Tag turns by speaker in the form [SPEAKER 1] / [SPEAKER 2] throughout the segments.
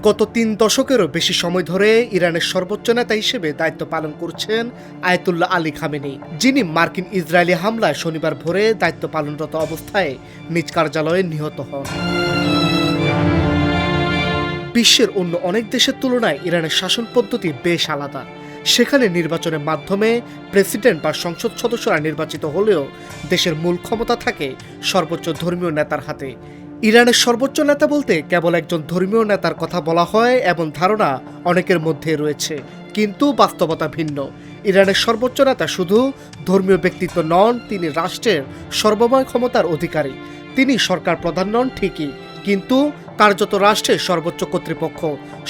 [SPEAKER 1] গত ৩ দশকেরও বেশি সময় ধরে ইরানের সর্বোচ্চ নেতা হিসেবে দায়িত্ব পালন করছেন আয়াতুল্লাহ আলী খামেনি, যিনি মার্কিন ইসরায়েলি হামলায় শনিবার ভোরে দায়িত্ব পালনরত অবস্থায় নিজ কার্যালয়ে নিহত হন। বিশ্বের অন্য অনেক দেশের তুলনায় ইরানের শাসন পদ্ধতি বেশ আলাদা। সেখানে নির্বাচনের মাধ্যমে প্রেসিডেন্ট বা সংসদ সদস্যরা নির্বাচিত হলেও দেশের মূল ক্ষমতা থাকে সর্বোচ্চ ধর্মীয় নেতার হাতে। ইরানের সর্বোচ্চ নেতা বলতে কেবল একজন ধর্মীয় নেতার কথা বলা হয় এমন ধারণা অনেকের মধ্যে রয়েছে, কিন্তু বাস্তবতা ভিন্ন। ইরানের সর্বোচ্চ নেতা শুধু ধর্মীয় ব্যক্তিত্ব নন, তিনি রাষ্ট্রের সর্বময় ক্ষমতার অধিকারী। তিনি সরকার প্রধান নন ঠিকই, কিন্তু কার্যত রাষ্ট্রের সর্বোচ্চ কর্তৃপক্ষ,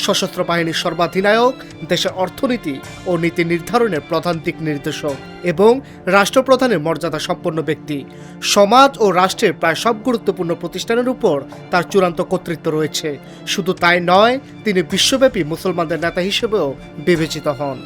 [SPEAKER 1] সশস্ত্র বাহিনীর সর্বাধিনায়ক, দেশের অর্থনীতি ও নীতি নির্ধারণের প্রধান দিক নির্দেশক এবং রাষ্ট্রপ্রধানের মর্যাদা সম্পন্ন ব্যক্তি। সমাজ ও রাষ্ট্রের প্রায় সব গুরুত্বপূর্ণ প্রতিষ্ঠানের উপর তার চূড়ান্ত কর্তৃত্ব রয়েছে। শুধু তাই নয়, তিনি বিশ্বব্যাপী মুসলমানদের নেতা হিসেবেও বিবেচিত হন।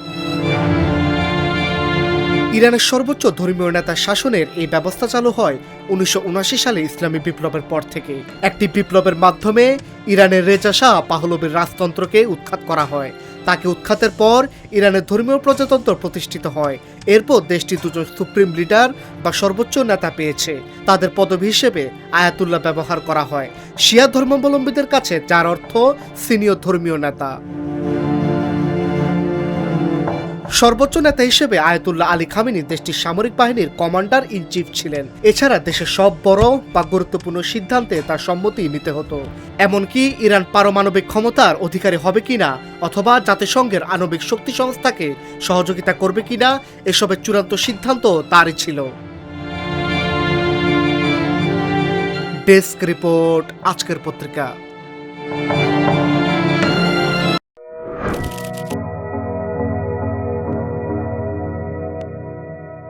[SPEAKER 1] ইরানের সর্বোচ্চ ধর্মীয় নেতার শাসনের এই ব্যবস্থা চালু হয় 1979 সালে ইসলামী বিপ্লবের পর থেকে। একটি বিপ্লবের মাধ্যমে ইরানের রেজা শাহ পাহলবির রাজতন্ত্রকে উৎখাত করা হয়। তাকে উৎখাতের পর ইরানের ধর্মীয় প্রজাতন্ত্র প্রতিষ্ঠিত হয়। এরপর দেশটি দুজন সুপ্রিম লিডার বা সর্বোচ্চ নেতা পেয়েছে। তাদের পদবি হিসেবে আয়াতুল্লাহ ব্যবহার করা হয় শিয়া ধর্মাবলম্বীদের কাছে, যার অর্থ সিনিয়র ধর্মীয় নেতা। সর্বোচ্চ নেতা হিসেবে আয়াতুল্লাহ আলী খামেনি দেশটির সামরিক বাহিনীর কমান্ডার ইন চিফ ছিলেন। এছাড়া দেশের সব বড় বা গুরুত্বপূর্ণ সিদ্ধান্তে তার সম্মতি নিতে হতো। এমনকি ইরান পারমাণবিক ক্ষমতার অধিকারী হবে কিনা অথবা জাতিসংঘের আণবিক শক্তি সংস্থাকে সহযোগিতা করবে কিনা, এসবের চূড়ান্ত সিদ্ধান্ত তারই ছিল। ডেস্ক রিপোর্ট, আজকের পত্রিকা।